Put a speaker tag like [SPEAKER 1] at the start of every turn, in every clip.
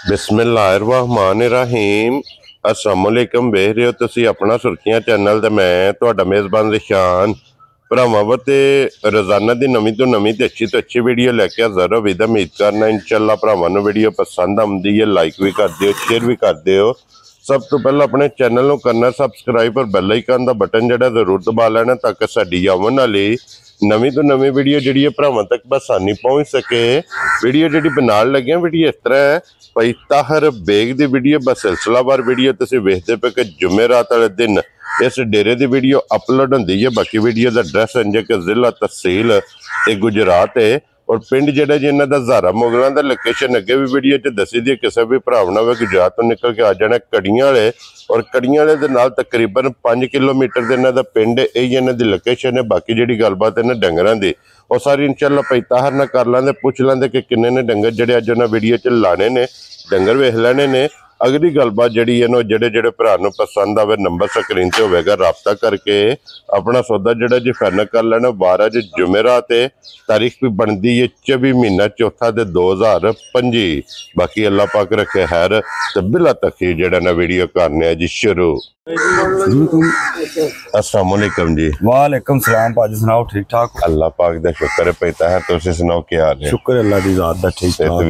[SPEAKER 1] बिस्मिल्लाहिर्रहमानिर्रहीम अस्सलाम वालेकुम। वेख रहे हो तुसी अपना सुर्खियां चैनल ते मैं तुहाडा मेज़बान रिशान भरावां ते रोजाना दी नवीं तो नवीं ते अच्छी वीडियो लैके हाज़र हो। विद उम्मीद करना इंशाअल्लाह भरावां नूं वीडियो पसंद आउंदी है, लाइक भी कर दिओ, शेयर भी कर दिओ। सब तो पहले अपने चैनल नूं करना सबसक्राइब और बैल आइकन दा बटन जिहड़ा जरूर दबा लेना ताकि साडी आउण वाली नवीं तो नवीं वीडियो जिहड़ी है भरावां तक बसानी पहुंच सके। वीडियो जिहड़ी बनाण लगे वीडियो इस तरह है भाई ताहर बेग दी वीडियो बसिलसिलावार वीडियो तुसीं वेखदे पे कि जुमेरात वाले दिन इस डेरे दी वीडियो अपलोड होंदी है। बाकी वीडियो दा एड्रैस इंजे कि जिला तहसील ते गुजरात है और पिंड जिहड़ा जिन्हां दा ज़ारा मुगलां दा लोकेशन अगे भी वीडियो च दसी दी। किसी भी भरा ना होवे गुजरात तो निकल के आ जाना कड़ियां वाले और कड़ियां वाले दे नाल तकरीबन 5 किलोमीटर दे इन्हां दा पिंड है, यही इन्हां दी लोकेशन है। बाकी जिहड़ी गलबात है ना डंगरां दी और सारी इंशाअल्लाह भाई ताहर ना कर लांदे, पुछ लांदे कि किन्ने ने डंगर जिहड़े अज उन्हां वीडियो च लाने ने, डंगर वेख लेने ने। अगली गलबात जिहड़ी है ना जिहड़े जिहड़े भरा नूं पसंद आवे नंबर स्क्रीन ते होवेगा, राबता करके अपना सौदा जिहड़ा जी फाइनल कर लेना। 12 जुमेरात है, तारीख भी बनती है 24 महीना चौथा ते 2025। बाकी अल्लाह पाक रखे खैर ते बिला तखीर जिहड़ा ना वीडियो करने जी शुरू। अस्सलाम वालेकुम जी।
[SPEAKER 2] वालेकुम सलाम भाजी, सुनाओ ठीक ठाक?
[SPEAKER 1] अल्लाह पाक दा शुक्र है भाई ताहर, तुसीं सुनाओ क्या हाल है?
[SPEAKER 2] शुक्र अल्लाह दी जात दा ठीक ठाक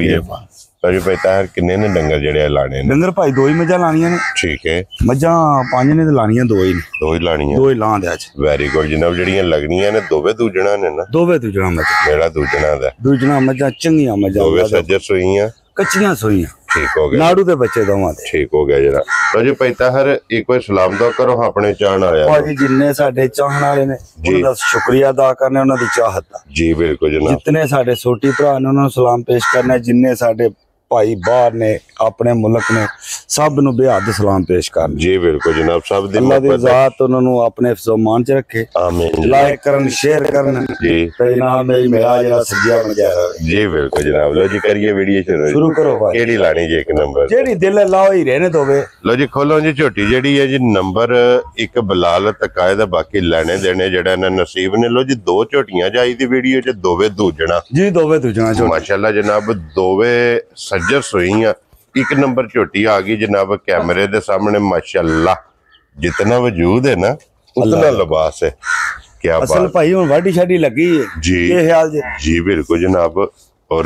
[SPEAKER 2] है।
[SPEAKER 1] भाई ताहर किन्ने ने डंगर जिहड़े लाने ने?
[SPEAKER 2] डंगर भाई दो ही मझां लानियां ने।
[SPEAKER 1] ठीक है,
[SPEAKER 2] मझां 5 ने ते लानियां दो ही ने।
[SPEAKER 1] दो ही लानियां,
[SPEAKER 2] दो ही लां दे अज।
[SPEAKER 1] Very good. जनाब जिहड़ियां लगनियां ने दोवे दूजणा ने ना?
[SPEAKER 2] दोवे दूजणा मझां।
[SPEAKER 1] मेरा दूजणा दा।
[SPEAKER 2] दूजणा मझां चंगियां मझां,
[SPEAKER 1] दोवे सज्जर सूईयां,
[SPEAKER 2] कच्चियां सूईयां।
[SPEAKER 1] ठीक हो गया,
[SPEAKER 2] नाड़ू दे बच्चे दोवां दे।
[SPEAKER 1] ठीक हो गया जरा। तो जी भाई ताहर एक बार सलाम दुआ करो अपने चाहण वाले
[SPEAKER 2] भाजी जिन्ने साडे चाहण वाले ने उन्हां दा शुक्रिया अदा करना, उन्हां दी चाहत दा।
[SPEAKER 1] जी बिल्कुल जनाब।
[SPEAKER 2] जितने साडे सोटी भरा ने उन्हां नूं सलाम पेश करना, जिन्ने साडे भाई बाहर ने अपने मुल्क ने सब नूं बेहद सलाम पेश करना।
[SPEAKER 1] जी बिल्कुल जनाब। सब दी
[SPEAKER 2] अल्लाह दी ज़ात उन्हां नूं अपने हिफ्ज़ो मान च रखे।
[SPEAKER 1] आमीन।
[SPEAKER 2] लाइक करन, शेयर करन
[SPEAKER 1] जी
[SPEAKER 2] ते नाम मेरी मेरा जरा सज्जिया बन गया।
[SPEAKER 1] जी बिल्कुल जनाब। लो जी करिए वीडियो
[SPEAKER 2] शुरू करो भाई।
[SPEAKER 1] केड़ी लानी जी? एक नंबर
[SPEAKER 2] जेड़ी दिल लाओ ही रहने दोवे।
[SPEAKER 1] लो जी खोलो जी झोटी जेड़ी है जी नंबर एक बिलाल तकाए दा। बाकी लेने देने जेड़ा ना नसीब ने। लो जी दो झोटियां जाई दी वीडियो च, दोवे दूजणा
[SPEAKER 2] जी, दोवे दूजणा झोटी
[SPEAKER 1] माशाल्लाह जनाब। दोवे सज्जर सोईयां, एक नंबर झोटी आ गई जनाब कैमरे दे सामने। माशाल्लाह जितना वजूद है ना उतना लिबास है। क्या
[SPEAKER 2] असल
[SPEAKER 1] बात
[SPEAKER 2] भाई हुण वाडी शाडी लगी है
[SPEAKER 1] जी।
[SPEAKER 2] ये ख्याल जे?
[SPEAKER 1] जी बिल्कुल जनाब। और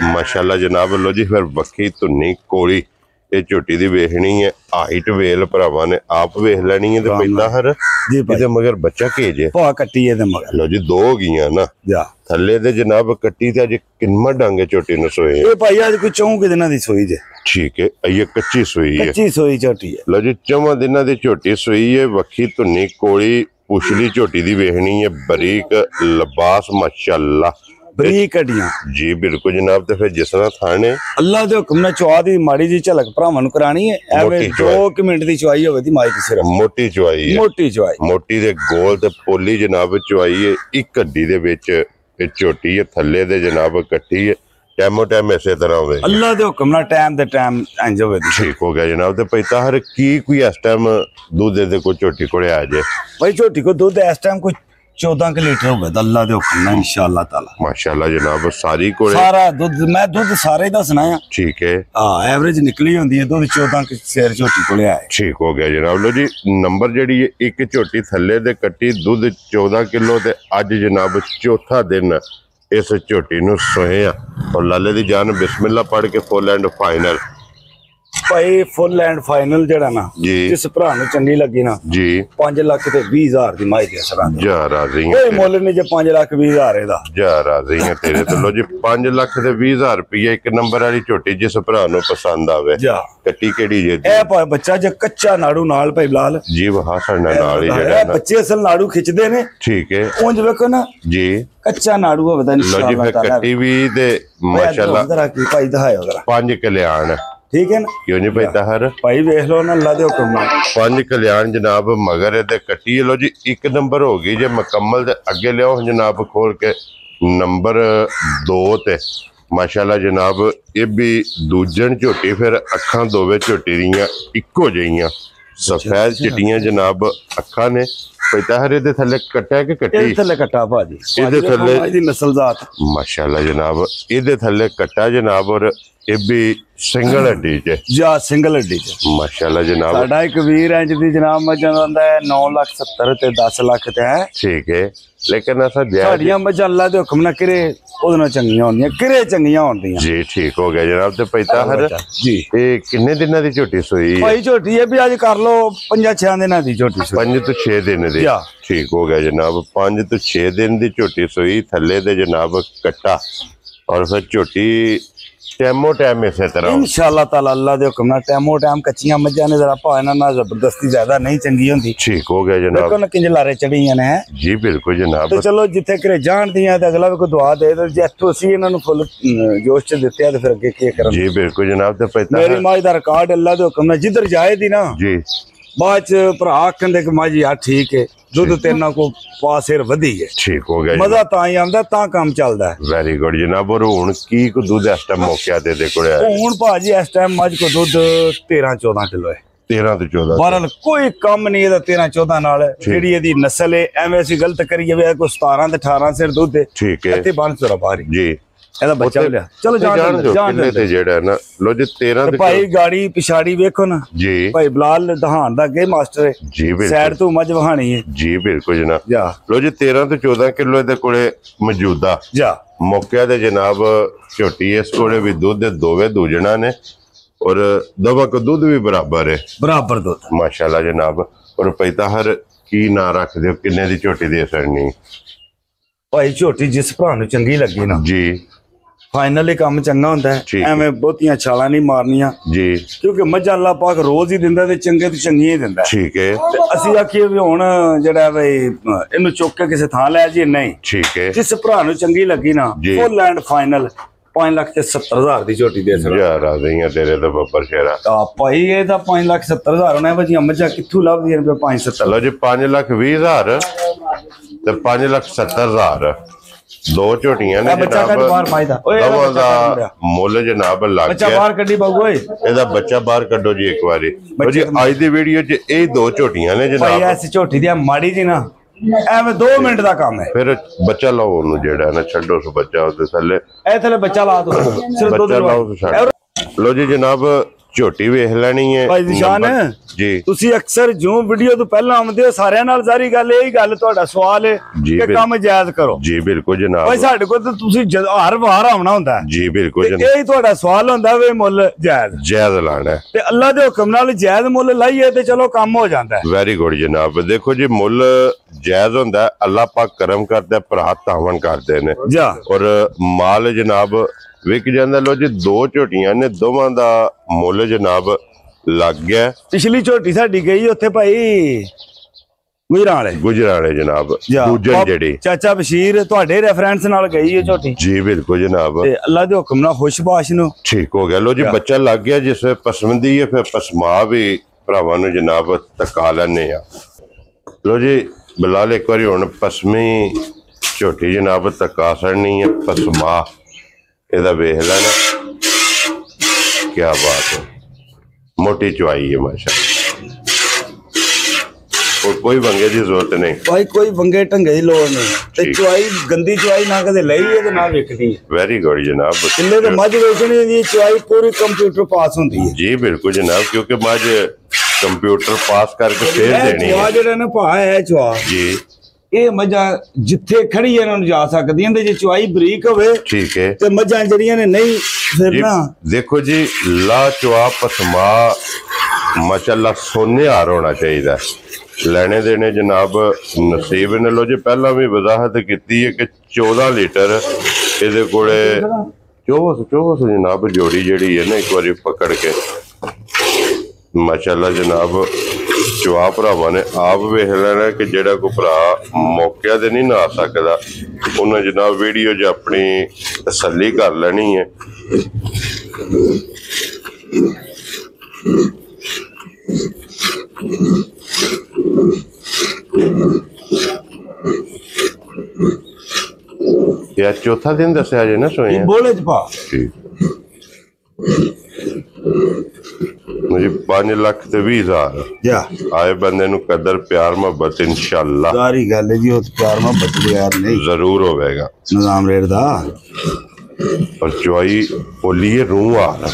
[SPEAKER 1] माशाल्लाह जनाब लो जी फिर बखी धुन्नी कोली ये झोटी दी वेखनी है। हाइट वेल भरावां ने आप वेख लेनी है। ते पैदा हर
[SPEAKER 2] जी भाई
[SPEAKER 1] इहदे मगर बच्चा केज है।
[SPEAKER 2] भा कट्टी है ते मगर
[SPEAKER 1] लो जी दो हो गईयां ना
[SPEAKER 2] जा
[SPEAKER 1] थल्ले दे जनाब कट्टी ते अज किन्ना डंग झोटी ने सोए।
[SPEAKER 2] ये भाई आज कोई 4 दिनां दी सोई जे।
[SPEAKER 1] ठीक है, ये कच्ची सुई है।
[SPEAKER 2] कच्ची सोई झोटी है।
[SPEAKER 1] लो जी 4 दिनां दी झोटी सुई है। वखी धुन्नी कोली पुछली झोटी दी वेखनी है। बरीक लिबास माशाल्लाह,
[SPEAKER 2] बरीक कटियां
[SPEAKER 1] जी बिल्कुल जनाब। ते फिर जिस तरह थाने
[SPEAKER 2] अल्लाह दे हुक्म ने चवा दी माड़ी जी झलक भरावां नूं करानी है। एवे 2 मिनट दी चवाई होवे दी माई दी सिर्फ
[SPEAKER 1] मोटी चवाई है।
[SPEAKER 2] मोटी चवाई,
[SPEAKER 1] मोटी दे गोल ते पोली जनाब चवाई है। एक हड्डी दे विच ये झोटी है, थल्ले दे जनाब कट्टी है। टाइमो टाइम इसे तरह होवे।
[SPEAKER 2] अल्लाह दे हुक्म नाल टाइम दे टाइम इंज होवे दी।
[SPEAKER 1] ठीक हो गया जनाब। ते पैसा हर की कोई इस टाइम दूध दे कोई झोटी कोले आ जाए?
[SPEAKER 2] भाई झोटी को दूध इस टाइम कोई 14 लीटर होगा अल्लाह दे हुक्म नाल इंशाअल्लाह ताला।
[SPEAKER 1] माशाल्लाह जनाब। सारी कोले
[SPEAKER 2] सारा दूध मैं दूध सारे दा सुनाया।
[SPEAKER 1] ठीक है,
[SPEAKER 2] हां एवरेज निकली होंदी है दूध 14 के शेर झोटी कोले आए।
[SPEAKER 1] ठीक हो गया जनाब। लो जी नंबर जेडी है एक झोटी थल्ले दे कट्टी दूध 14 किलो ते अज जनाब चौथा दिन इस झोटी नूं सोए आ। और लाले दी जान बिस्मिल्लाह पढ़ के फुल एंड फाइनल
[SPEAKER 2] भाई फुल एंड फाइनल जेड़ा ना
[SPEAKER 1] जी
[SPEAKER 2] जिस भरा नूं चंगी लगी ना
[SPEAKER 1] जी
[SPEAKER 2] 5 लाख ते 20 हजार दी माई दे सरा
[SPEAKER 1] जा राजी
[SPEAKER 2] कोई मुੱਲ नहीं जे 5 लाख 20 हजार दा
[SPEAKER 1] जा राजी है तेरे तो। लो जी 5 लाख ते 20 हजार रुपये एक नंबर वाली झोटी जिस भरा नूं पसंद आवे।
[SPEAKER 2] जा
[SPEAKER 1] कट्टी केड़ी जे
[SPEAKER 2] ए भाई बच्चा जे कच्चा नाड़ू नाल भाई लाल
[SPEAKER 1] जी वहा साडा नाल ही जेड़ा ना।
[SPEAKER 2] बच्चे असल नाड़ू खिचदे ने।
[SPEAKER 1] ठीक है
[SPEAKER 2] उंज वेखो ना
[SPEAKER 1] जी।
[SPEAKER 2] कच्चा नाड़ू होवे दा
[SPEAKER 1] लो जी
[SPEAKER 2] इंशाअल्लाह
[SPEAKER 1] फिर
[SPEAKER 2] ताला।
[SPEAKER 1] कट्टी भी ते माशाल्लाह
[SPEAKER 2] जरा की भाई दिखाओ जरा
[SPEAKER 1] 5 कल्याण
[SPEAKER 2] ठीक है ना।
[SPEAKER 1] क्यों नहीं पैदा हर
[SPEAKER 2] भाई वेख लो ना अल्लाह दे हुक्म नाल
[SPEAKER 1] 5 कल्याण जनाब मगर दे कट्टी। लो जी एक नंबर हो गई जे मुकम्मल ते अगे लियो जनाब खोल के नंबर 2 ते माशाल्लाह जनाब। ये भी दूजन झोटी फिर अखां दोवे झोटी दियां इक्को जिहियां सफेद चिट्टियां जनाब अखां ने ਪੈਤਾ ਹਰੇ ਦੇ ਥੱਲੇ ਕੱਟਿਆ ਕਿ ਕੱਟੀ
[SPEAKER 2] ਇਹਦੇ ਥੱਲੇ ਕੱਟਾ ਭਾਜੀ
[SPEAKER 1] ਇਹਦੇ ਥੱਲੇ
[SPEAKER 2] ਇਹਦੀ ਨਸਲ ਜ਼ਾਤ
[SPEAKER 1] ਮਾਸ਼ਾਅੱਲਾ ਜਨਾਬ ਇਹਦੇ ਥੱਲੇ ਕੱਟਾ ਜਨਾਬ ਔਰ ਇਹ ਵੀ ਸਿੰਗਲ ਹੱਡੀ ਚ
[SPEAKER 2] ਜਾਂ ਸਿੰਗਲ ਹੱਡੀ ਚ
[SPEAKER 1] ਮਾਸ਼ਾਅੱਲਾ ਜਨਾਬ
[SPEAKER 2] ਸਾਡਾ ਇੱਕ ਵੀਰ ਇੰਜ ਦੀ ਜਨਾਬ ਮੱਝਾਂ ਦਾ ਹੁੰਦਾ ਹੈ 9,70,000 ਤੇ 10 ਲੱਖ ਤੇ ਹੈ
[SPEAKER 1] ਠੀਕ ਹੈ ਲੇਕਿਨ ਅਸਾਂ
[SPEAKER 2] ਸਾਡੀਆਂ ਮੱਝਾਂ ਅੱਲਾ ਦੇ ਹੁਕਮ ਨਾਲ ਕਿਰੇ ਉਹਦੇ ਨਾਲ ਚੰਗੀਆਂ ਹੁੰਦੀਆਂ ਕਿਰੇ ਚੰਗੀਆਂ ਹੁੰਦੀਆਂ
[SPEAKER 1] ਜੀ ਠੀਕ ਹੋ ਗਿਆ ਜਨਾਬ ਤੇ ਪੈਤਾ ਹਰ
[SPEAKER 2] ਜੀ
[SPEAKER 1] ਇਹ ਕਿੰਨੇ ਦਿਨਾਂ ਦੀ ਝੋਟੀ ਸੋਈ
[SPEAKER 2] ਭਾਈ ਝੋਟੀ ਹੈ ਵੀ ਅੱਜ ਕਰ ਲੋ 5-6 ਦਿਨਾਂ ਦੀ ਝੋਟੀ ਸੋਈ
[SPEAKER 1] 5 ਤੋਂ 6 ਦਿਨ ਦੀ
[SPEAKER 2] ਜਾ।
[SPEAKER 1] ਠੀਕ ਹੋ ਗਿਆ ਜਨਾਬ 5 ਤੋਂ 6 ਦਿਨ ਦੀ ਝੋਟੀ ਸੋਈ ਥੱਲੇ ਦੇ ਜਨਾਬ ਕੱਟਾ ਔਰ ਫਿਰ ਝੋਟੀ ਟੈਮੋ ਟੈਮ ਇਸੇ ਤਰ੍ਹਾਂ
[SPEAKER 2] इंशाअल्लाह ताला अल्लाह दे हुक्म नाल टैमो टैम कच्चियां मज्जां ने जरा भाव इन्हां नाल जबरदस्ती ज्यादा नहीं चंगी होंदी
[SPEAKER 1] ठीक हो गया जनाब
[SPEAKER 2] देखो ना किंज लारे चढ़ियां ने
[SPEAKER 1] जी बिल्कुल जनाब
[SPEAKER 2] ਤੇ ਚਲੋ ਜਿੱਥੇ ਘਰੇ ਜਾਣਦੀਆਂ ਤੇ ਅਗਲਾ ਵੀ ਕੋਈ ਦੁਆ ਦੇ ਤੇ ਜੇ ਇੱਥੋਂ ਅਸੀਂ ਇਹਨਾਂ ਨੂੰ ਫੁੱਲ ਜੋਸ਼ ਚ ਦਿੱਤੇ ਆ ਤੇ ਫਿਰ ਅੱਗੇ ਕੀ ਕਰਨ
[SPEAKER 1] जी बिल्कुल जनाब तो पैता
[SPEAKER 2] ਮੇਰੀ ਮਾਂ ਦਾ ਰਿਕਾਰਡ ਅੱਲਾ ਦੇ ਹੁਕਮ ਨਾਲ ਜਿੱਧਰ ਜਾਏ ਦੀ ਨਾ
[SPEAKER 1] जी
[SPEAKER 2] ਬਾਅਦ ਚ ਭਰਾ ਆਖਣ ਦੇ ਕਿ ਮਾਂ ਜੀ ਯਾਰ ਠੀਕ ਹੈ ਦੁੱਧ ਤੇਨਾਂ ਕੋ ਪਾਸੇਰ ਵਧੀ ਹੈ
[SPEAKER 1] ठीक हो गया
[SPEAKER 2] ਮਜ਼ਾ ਤਾਂ ਹੀ ਆਉਂਦਾ ਤਾਂ ਕੰਮ ਚੱਲਦਾ ਹੈ
[SPEAKER 1] ਵੈਰੀ ਗੁੱਡ ਜਨਾਬ ਔਰ ਹੁਣ ਕੀ ਕੋ ਦੁੱਧ ਇਸ ਟਾਈਮ ਮੌਕਿਆ ਦੇ ਕੋਲ ਹੈ
[SPEAKER 2] ਹੁਣ ਭਾਜੀ ਇਸ ਟਾਈਮ ਮੱਝ ਕੋ ਦੁੱਧ 13-14 ਕਿਲੋ ਹੈ
[SPEAKER 1] 13 ਤੋਂ 14
[SPEAKER 2] ਬਹਰਲ ਕੋਈ ਕੰਮ ਨਹੀਂ ਇਹਦਾ 13-14 ਨਾਲ ਜਿਹੜੀ ਇਹਦੀ ਨਸਲ ਹੈ ਐਵੇਂ ਅਸੀਂ ਗਲਤ ਕਰੀਏ ਵੀ ਕੋਈ 17 ਤੇ 18 ਸਿਰ ਦੁੱਧ ਹੈ
[SPEAKER 1] ठीक है
[SPEAKER 2] ਇੱਥੇ ਬਣ ਸੁਰਾ ਬਾਰੀ
[SPEAKER 1] जी
[SPEAKER 2] ਇਹਦਾ ਬੱਚਾ ਲਿਆ ਚਲੋ ਜਾਣ
[SPEAKER 1] ਦਿਓ
[SPEAKER 2] ਜਾਣ
[SPEAKER 1] ਕਿੰਨੇ ਤੇ ਜਿਹੜਾ ਹੈ ਨਾ ਲੋ ਜੀ 13 ਤੇ
[SPEAKER 2] ਭਾਈ ਗਾੜੀ ਪਿਛਾੜੀ ਵੇਖੋ ਨਾ
[SPEAKER 1] ਜੀ
[SPEAKER 2] ਭਾਈ ਬਲਾਲ ਦਹਾਨ ਦਾ ਅੱਗੇ ਮਾਸਟਰ ਹੈ
[SPEAKER 1] ਜੀ ਬਿਲਕੁਲ
[SPEAKER 2] ਸਾਈਡ ਤੋਂ ਮੱਝ ਵਹਾਣੀ ਹੈ
[SPEAKER 1] ਜੀ ਬਿਲਕੁਲ ਜਨਾਬ
[SPEAKER 2] ਜਾ
[SPEAKER 1] ਲੋ ਜੀ 13 ਤੋਂ 14 ਕਿਲੋ ਇਹਦੇ ਕੋਲੇ ਮੌਜੂਦਾ
[SPEAKER 2] ਜਾ
[SPEAKER 1] ਮੌਕਿਆ ਦੇ ਜਨਾਬ ਝੋਟੀ ਇਸ ਕੋਲੇ ਵੀ ਦੁੱਧ ਦੇ ਦੋਵੇਂ ਦੂਜਣਾ ਨੇ ਔਰ ਦੋਵਾਂ ਕੋ ਦੁੱਧ ਵੀ ਬਰਾਬਰ ਹੈ
[SPEAKER 2] ਬਰਾਬਰ ਦੁੱਧ
[SPEAKER 1] ਮਾਸ਼ਾਅੱਲਾ ਜਨਾਬ ਔਰ ਪੈਤਾ ਹਰ ਕੀ ਨਾਂ ਰੱਖਦੇ ਹੋ ਕਿੰਨੇ ਦੀ ਝੋਟੀ ਦੇ ਸਰਨੀ
[SPEAKER 2] ਭਾਈ ਝੋਟੀ ਜਿਸ ਭਰਾ ਨੂੰ ਚੰਗੀ ਲੱਗੀ ਨਾ
[SPEAKER 1] ਜੀ
[SPEAKER 2] ਫਾਈਨਲੀ ਕੰਮ ਚੰਗਾ ਹੁੰਦਾ ਹੈ
[SPEAKER 1] ਠੀਕ ਹੈ।
[SPEAKER 2] ਐਵੇਂ ਬਹੁਤੀਆਂ ਛਾਲਾਂ ਨਹੀਂ ਮਾਰਨੀਆਂ
[SPEAKER 1] ਜੀ
[SPEAKER 2] ਕਿਉਂਕਿ ਮੱਝਾਂ ਅੱਲਾ ਪਾਕ ਰੋਜ਼ ਹੀ ਦਿੰਦਾ ਤੇ ਚੰਗੇ ਤੋਂ ਚੰਗੀਆਂ ਹੀ ਦਿੰਦਾ
[SPEAKER 1] ਠੀਕ ਹੈ
[SPEAKER 2] ਤੇ ਅਸੀਂ ਆਖੀਏ ਵੀ ਹੁਣ ਜਿਹੜਾ ਬਈ ਇਹਨੂੰ ਚੁੱਕ ਕੇ ਕਿਸੇ ਥਾਂ ਲੈ ਜੀ ਨਹੀਂ
[SPEAKER 1] ਠੀਕ ਹੈ
[SPEAKER 2] ਜਿਸ ਭਰਾ ਨੂੰ ਚੰਗੀ ਲੱਗੀ ਨਾ
[SPEAKER 1] ਜੀ।
[SPEAKER 2] ਫੁੱਲ ਐਂਡ ਫਾਈਨਲ 5,70,000 ਦੀ ਝੋਟੀ ਦੇ ਸਕਦਾ
[SPEAKER 1] ਯਾਰ ਆ ਗਈਆਂ ਤੇਰੇ ਤਾਂ ਬੱਬਰ ਸ਼ੇਰਾ
[SPEAKER 2] ਆ ਭਾਈ ਇਹ ਤਾਂ 5,70,000 ਹੋਣਾ ਵਜੀਆਂ ਮੱਝਾਂ ਕਿੱਥੋਂ ਲੱਭਦੀਆਂ ਨੇ 5,70,000
[SPEAKER 1] ਚਲੋ ਜੀ 5,20,000 ਤੇ 5,70,000 ਦੋ ਝੋਟੀਆਂ ਨੇ
[SPEAKER 2] ਇਹ ਬੱਚਾ ਕੱਢ ਬਾਹਰ ਫਾਇਦਾ ਓਏ ਇਹਦਾ
[SPEAKER 1] ਦੋਵਾਂ
[SPEAKER 2] ਬੱਚਾ ਕੱਢ
[SPEAKER 1] ਦਾ ਮੁੱਲ ਜਨਾਬ ਲੱਗ
[SPEAKER 2] ਬੱਚਾ
[SPEAKER 1] ਗਿਆ
[SPEAKER 2] ਬਾਹਰ ਕੱਢੀ ਬਾਬੂ ਓਏ
[SPEAKER 1] ਇਹਦਾ ਬੱਚਾ ਬਾਹਰ ਕੱਢੋ ਜੀ ਇੱਕ ਵਾਰੀ ਲਓ ਜੀ ਅੱਜ ਦੀ ਵੀਡੀਓ 'ਚ ਇਹ ਦੋ ਝੋਟੀਆਂ ਨੇ
[SPEAKER 2] ਭਾਈ
[SPEAKER 1] ਜਨਾਬ
[SPEAKER 2] ਐਸੀ ਝੋਟੀ ਦੀ ਮਾੜੀ ਜੀ ਨਾ ਐਵੇਂ 2 ਮਿੰਟ ਦਾ ਕੰਮ ਹੈ
[SPEAKER 1] ਫਿਰ ਬੱਚਾ ਲਾਓ ਉਹਨੂੰ ਜਿਹੜਾ ਨਾ ਛੱਡੋ ਸੋ ਬੱਚਾ ਉਹਦੇ ਥੱਲੇ
[SPEAKER 2] ਇਹ ਥੱਲੇ ਬੱਚਾ ਲਾ ਦੋ ਸਿਰ ਦੁੱਧ
[SPEAKER 1] ਬੱਚਾ ਲਾਓ ਤੇ ਛੱਡ ਲਓ ਜੀ ਜਨਾਬ ਝੋਟੀ ਵੇਖ ਲੈਣੀ ਹੈ
[SPEAKER 2] ਭਾਈ ਨਿਸ਼ਾਨ
[SPEAKER 1] ਜੀ
[SPEAKER 2] ਤੁਸੀਂ ਅਕਸਰ ਜੋ ਵੀਡੀਓ ਤੋਂ ਪਹਿਲਾਂ ਆਉਂਦੇ ਹੋ ਸਾਰਿਆਂ ਨਾਲ ਸਾਰੀ ਗੱਲ ਇਹੀ ਗੱਲ ਤੁਹਾਡਾ ਸਵਾਲ ਹੈ
[SPEAKER 1] ਜੀ,
[SPEAKER 2] ਕਿ ਕੰਮ ਜਾਇਜ਼ ਕਰੋ
[SPEAKER 1] ਜੀ ਬਿਲਕੁਲ ਜਨਾਬ
[SPEAKER 2] ਭਾਈ ਸਾਡੇ ਕੋਲ ਤਾਂ ਤੁਸੀਂ ਹਰ ਵਾਰ ਆਉਣਾ ਹੁੰਦਾ ਹੈ
[SPEAKER 1] ਜੀ ਬਿਲਕੁਲ
[SPEAKER 2] ਤੇ
[SPEAKER 1] ਜਨਾਬ
[SPEAKER 2] ਇਹੀ ਤੁਹਾਡਾ ਸਵਾਲ ਹੁੰਦਾ ਵੇ ਮੁੱਲ ਜਾਇਜ਼
[SPEAKER 1] ਜਾਇਜ਼ ਲਾਣਾ ਹੈ
[SPEAKER 2] ਤੇ ਅੱਲਾ ਦੇ ਹੁਕਮ ਨਾਲ ਜਾਇਜ਼ ਮੁੱਲ ਲਾਈਏ ਤੇ ਚਲੋ ਕੰਮ ਹੋ ਜਾਂਦਾ ਹੈ
[SPEAKER 1] ਵੈਰੀ ਗੁੱਡ ਜਨਾਬ ਦੇਖੋ ਜੀ ਮੁੱਲ ਜਾਇਜ਼ ਹੁੰਦਾ ਹੈ, ਅੱਲਾਹ ਪਾਕ ਕਰਮ ਕਰਦਾ ਹੈ, ਭਰਾ ਤਾਵਨ ਕਰਦੇ ਨੇ
[SPEAKER 2] ਜਾ
[SPEAKER 1] ਔਰ ਮਾਲ ਜਨਾਬ ਵਿਕ ਜਾਂਦਾ ਲੋ ਜੀ ਦੋ ਝੋਟੀਆਂ ਨੇ ਦੋਵਾਂ ਦਾ ਮੁੱਲ ਜਨਾਬ ਲੱਗ ਗਿਆ
[SPEAKER 2] ਪਿਛਲੀ ਝੋਟੀ ਸਾਡੀ ਗਈ ਉੱਥੇ ਭਾਈ ਗੁਜਰਾਂ ਵਾਲੇ
[SPEAKER 1] ਗੁਜਰਾਲੇ ਜਨਾਬ
[SPEAKER 2] ਜਾ,
[SPEAKER 1] ਦੂਜਨ ਜਿਹੜੀ
[SPEAKER 2] ਚਾਚਾ ਬਸ਼ੀਰ ਤੁਹਾਡੇ ਰੈਫਰੈਂਸ ਨਾਲ ਗਈ ਹੈ ਝੋਟੀ
[SPEAKER 1] ਜੀ ਬਿਲਕੁਲ ਜਨਾਬ
[SPEAKER 2] ਤੇ ਅੱਲਾ ਦੇ ਹੁਕਮ ਨਾਲ ਖੁਸ਼ਬਾਸ਼ ਨੂੰ
[SPEAKER 1] ਠੀਕ ਹੋ ਗਿਆ ਲੋ ਜੀ ਬੱਚਾ ਲੱਗ ਗਿਆ ਜਿਸ ਵੇ ਪਸਮੰਦੀ ਹੈ ਫਿਰ ਪਸਮਾ ਵੀ ਭਰਾਵਾਂ ਨੂੰ ਜਨਾਬ ਤਕਾ ਲੈਣੇ ਆ ਲੋ ਜੀ ਬਲਾਲ ਇੱਕ ਵਾਰੀ ਹੁਣ ਪਸਮੀ ਝੋਟੀ ਜਨਾਬ ਤਕਾ ਸੜਨੀ ਹੈ ਪਸਮਾ ਇਹਦਾ ਵੇਖ ਲੈਣਾ ਕੀ ਬਾਤ ਹੈ ਮੋਟੀ ਚੁਆਈ ਹੈ ਮਾਸ਼ਾਅੱਲਾ और कोई वंगे की जरूरत नहीं
[SPEAKER 2] ਭਾਈ ਕੋਈ ਵੰਗੇ ਢੰਗੇ ਦੀ ਲੋੜ ਨਹੀਂ ਤੇ
[SPEAKER 1] ਠੀਕ।
[SPEAKER 2] ਚੁਆਈ ਗੰਦੀ ਚੁਆਈ ਨਾ ਕਦੇ ਲਈ ਹੈ ਤੇ ਨਾ ਵਿਕਦੀ ਹੈ
[SPEAKER 1] वेरी गुड जनाब
[SPEAKER 2] ਕਿੱਲੇ ਤੇ ਮੱਝ ਵੇਚਣੀ ਦੀ ਚੁਆਈ ਪੂਰੀ ਕੰਪਿਊਟਰ ਪਾਸ ਹੁੰਦੀ ਹੈ
[SPEAKER 1] जी बिल्कुल जनाब क्योंकि मझ कंप्यूटर पास करके फिर
[SPEAKER 2] ਇਹ
[SPEAKER 1] देनी
[SPEAKER 2] ਚੁਆ
[SPEAKER 1] है
[SPEAKER 2] ਜਿਹੜਾ ਨਾ ਭਾ ਹੈ ਚੁਆ
[SPEAKER 1] जी
[SPEAKER 2] ਇਹ ਮੱਝਾਂ ਜਿੱਥੇ ਖੜੀ ਇਹਨਾਂ ਨੂੰ ਜਾ ਸਕਦੀਆਂ ਤੇ ਜੇ ਚੁਆਈ ਬਰੀਕ ਹੋਵੇ
[SPEAKER 1] ठीक है
[SPEAKER 2] ਤੇ ਮੱਝਾਂ ਜਿਹੜੀਆਂ ਨੇ ਨਹੀਂ ਫਿਰ
[SPEAKER 1] जी
[SPEAKER 2] ਨਾ
[SPEAKER 1] देखो जी ला चुआ पसमा माशाल्लाह सोने हार होना चाहिए ਲੈਣੇ ਦੇਣੇ ਜਨਾਬ ਨਸੀਬ ਨੇ ਲੋ ਜੀ ਪਹਿਲਾਂ ਵੀ ਵਜ਼ਾਹਤ ਕੀਤੀ ਹੈ ਕਿ 14 ਲੀਟਰ ਇਹਦੇ ਕੋਲੇ 24 ਜਨਾਬ ਜੋੜੀ ਜਿਹੜੀ ਹੈ ਨਾ ਇੱਕ ਵਾਰੀ ਪਕੜ ਕੇ ਮਾਸ਼ਾਅੱਲਾ ਜਨਾਬ ਚੁਆ ਭਰਾਵਾਂ ਨੇ ਆਪ ਵੇਖ ਲੈਣਾ ਕਿ ਜਿਹੜਾ ਕੋਈ ਭਰਾ ਮੌਕਿਆਂ ਤੇ ਨਹੀਂ ਨਾ ਆ ਸਕਦਾ ਉਹਨਾਂ ਜਨਾਬ ਵੀਡੀਓ 'ਚ ਆਪਣੀ ਤਸੱਲੀ ਕਰ ਲੈਣੀ ਹੈ ਯਾ ਚੌਥਾ ਦਿਨ ਦੱਸਿਆ ਜੇ ਨਾ ਸੋਏ
[SPEAKER 2] ਬੋਲੇ ਚ ਪਾ
[SPEAKER 1] ਠੀਕ मुझे जी 5,20,000
[SPEAKER 2] ਜਾ
[SPEAKER 1] आए बंदे नु कदर प्यार मोहब्बत इंशाल्लाह
[SPEAKER 2] ਸਾਰੀ ਗੱਲ ਹੈ ਜੀ ਉਹ ਪਿਆਰ ਮੁਹੱਬਤ ਬਗੈਰ ਨਹੀਂ
[SPEAKER 1] जरूर होवेगा।
[SPEAKER 2] ਨਿਜ਼ਾਮ ਰੇਟ ਦਾ
[SPEAKER 1] और चुवाई बोलिए रूह आ रहा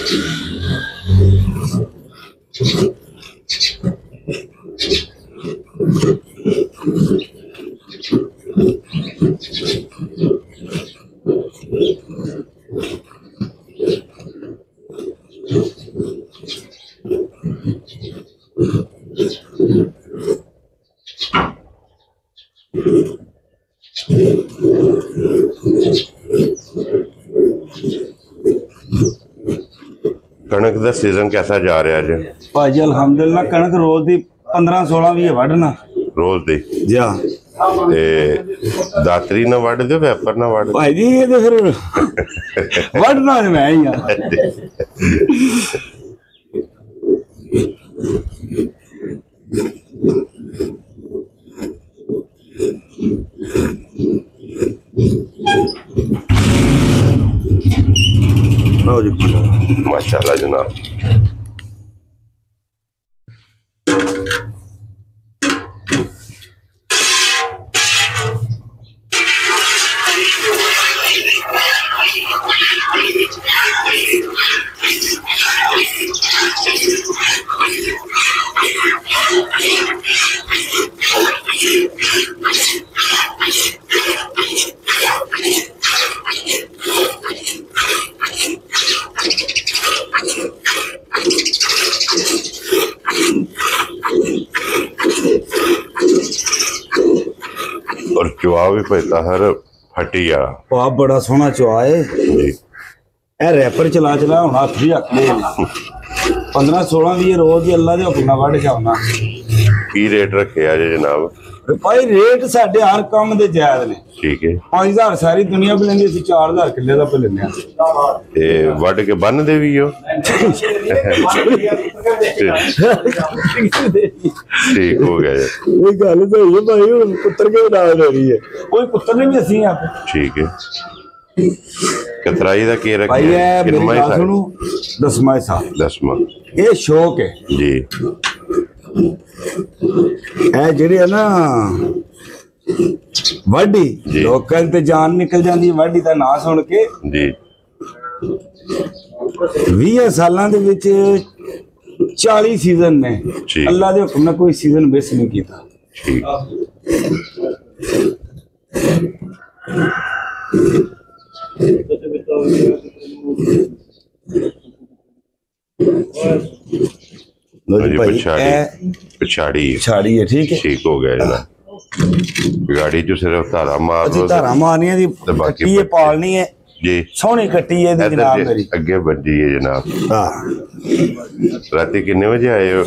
[SPEAKER 1] कणक का सीजन कैसा जा रहा है जी?
[SPEAKER 2] ਭਾਜੀ ਅਲਹਮਦੁਲਿਲਾ ਕਣਕ ਰੋਜ਼ ਦੀ 15-16 ਵੀ ਹੈ ਵੱਢਣਾ
[SPEAKER 1] रोज दी
[SPEAKER 2] ਜਾ
[SPEAKER 1] ते दातरी ना वड़ दो वेपर ना वड़
[SPEAKER 2] ਭਾਜੀ ਇਹ ਤੇ ਫਿਰ ਵੱਢਣਾ ਤੇ ਮੈਂ ਹੀ ਆ ਲਓ ਜੀ
[SPEAKER 1] माशाल्लाह जनाब। और चुआ भी पैसा हर फटी आ
[SPEAKER 2] ਆ ਬੜਾ ਸੋਹਣਾ ਚੁਆ ਏ
[SPEAKER 1] जी।
[SPEAKER 2] ਇਹ ਰੈਪਰ ਚਲਾ ਚਲਾ ਹੁਣ ਹੱਥ ਵੀ ਰੱਖ ਲਏ 15-16 ਵੀ ਰੋਜ਼ ਹੀ ਅੱਲਾ ਦੇ ਹੁਕਮ ਨਾਲ ਵੱਢ ਜਾਉਣਾ
[SPEAKER 1] की रेट रखे आज जनाब?
[SPEAKER 2] ਭਾਈ ਰੇਟ ਸਾਡੇ ਹਰ ਕੰਮ ਦੇ ਜਾਇਜ਼ ਨੇ
[SPEAKER 1] ठीक है
[SPEAKER 2] 5000 ਸਾਰੀ ਦੁਨੀਆ ਵੀ ਲੈਂਦੀ ਅਸੀਂ 4000 ਕਿੱਲੇ ਦਾ ਪੇ ਲੈਂਦੇ ਆ
[SPEAKER 1] ते वड़ के बन दे भी हो ठीक हो गया जी।
[SPEAKER 2] ਇਹ ਗੱਲ ਤਾਂ ਹੋਈ ਹੈ ਭਾਈ ਹੁਣ ਪੁੱਤਰ ਕੇ ਨਾਲ ਹੋ ਰਹੀ ਹੈ ਕੋਈ ਪੁੱਤਰ ਨਹੀਂ ਵੀ ਅਸੀਂ ਆਪ
[SPEAKER 1] ठीक है कतराई का के
[SPEAKER 2] ਭਾਈ
[SPEAKER 1] रखे
[SPEAKER 2] ਇਹ ਮੇਰੀ
[SPEAKER 1] किन्ना
[SPEAKER 2] ਗੱਲ ਸੁਣੋ ਦਸਵਾਂ ਹਿੱਸਾ
[SPEAKER 1] 10वां
[SPEAKER 2] ਇਹ ਸ਼ੌਕ ਹੈ
[SPEAKER 1] जी।
[SPEAKER 2] ਇਹ ਜਿਹੜੇ ਆ ਨਾ ਵਾਢੀ
[SPEAKER 1] ਜੀ।
[SPEAKER 2] ਲੋਕਾਂ ਤੇ ਜਾਨ ਨਿਕਲ ਜਾਂਦੀ ਹੈ ਵਾਢੀ ਦਾ ਨਾਂ ਸੁਣ ਕੇ
[SPEAKER 1] जी
[SPEAKER 2] 20 ਸਾਲਾਂ ਦੇ ਵਿੱਚ 40 ਸੀਜ਼ਨ ਨੇ
[SPEAKER 1] ਜੀ।
[SPEAKER 2] ਅੱਲਾ ਦੇ ਹੁਕਮ ਨਾਲ ਕੋਈ ਸੀਜ਼ਨ ਮਿਸ ਨਹੀਂ ਕੀਤਾ
[SPEAKER 1] ठीक
[SPEAKER 2] ਲਓ ਜੀ
[SPEAKER 1] ਜੀ,
[SPEAKER 2] ਭਾਈ
[SPEAKER 1] ਪਛਾੜੀ।
[SPEAKER 2] ਇਹ
[SPEAKER 1] पिछाड़ी
[SPEAKER 2] ਛਾੜੀ ਹੈ ਠੀਕ ਹੈ
[SPEAKER 1] ठीक हो गया जनाब। गाड़ी जो सिर्फ धारा मार
[SPEAKER 2] ਅਸੀਂ
[SPEAKER 1] लो
[SPEAKER 2] ਧਾਰਾ ਮਾਰਨੀਆਂ ਦੀ
[SPEAKER 1] ਤੇ ਬਾਕੀ
[SPEAKER 2] ਕੱਟੀ ਇਹ ਪਾਲਣੀ ਹੈ
[SPEAKER 1] जी।
[SPEAKER 2] ਸੋਹਣੀ ਕੱਟੀ ਹੈ ਇਹਦੀ
[SPEAKER 1] इधर
[SPEAKER 2] ਜਨਾਬ
[SPEAKER 1] जी,
[SPEAKER 2] ਮੇਰੀ
[SPEAKER 1] अगे बजी है जनाब।
[SPEAKER 2] ਹਾਂ
[SPEAKER 1] राती किन्ने बजे आए हो?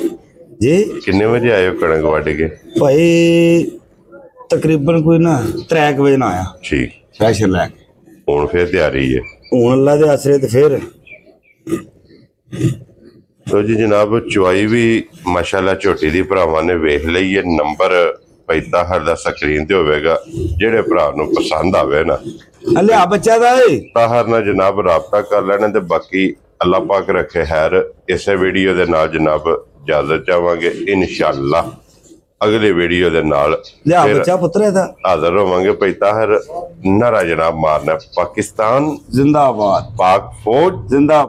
[SPEAKER 2] ਜੀ
[SPEAKER 1] किन्ने बजे आए हो कणक वड के?
[SPEAKER 2] ਭਾਈ ਤਕਰੀਬਨ ਕੋਈ ਨਾ 3 ਵਜੇ ਨਾ ਆਇਆ
[SPEAKER 1] ठीक
[SPEAKER 2] ਸਪੈਸ਼ਲ ਲੈ ਕੇ
[SPEAKER 1] हुण फिर तैयारी है।
[SPEAKER 2] ਹੁਣ ਅੱਲਾ ਦੇ ਆਸਰੇ ਤੇ ਫਿਰ
[SPEAKER 1] तो जी जनाब चुआई भी माशाल्लाह झोटी दी भरावां ने वेख लई है। नंबर पैदा हर दा स्क्रीन ते होवेगा। जेड़े भरा नूं पसंद आवे ना
[SPEAKER 2] ਹਲੇ ਆ ਬੱਚਾ ਦਾ ਏ
[SPEAKER 1] ताहर ना जनाब राबता कर लेना ते बाकी अल्लाह पाक रखे खैर। इसे वीडियो दे नाल जनाब इजाजत चाहांगे इंशाअल्लाह अगले वीडियो दे नाल
[SPEAKER 2] ਲਿਆ
[SPEAKER 1] फिर
[SPEAKER 2] ਬੱਚਾ ਪੁੱਤਰ ਇਹਦਾ
[SPEAKER 1] हाजिर होवांगे। भाई ताहर नारा जनाब मारना पाकिस्तान
[SPEAKER 2] ਜ਼ਿੰਦਾਬਾਦ
[SPEAKER 1] पाक फौज
[SPEAKER 2] ਜ਼ਿੰਦਾ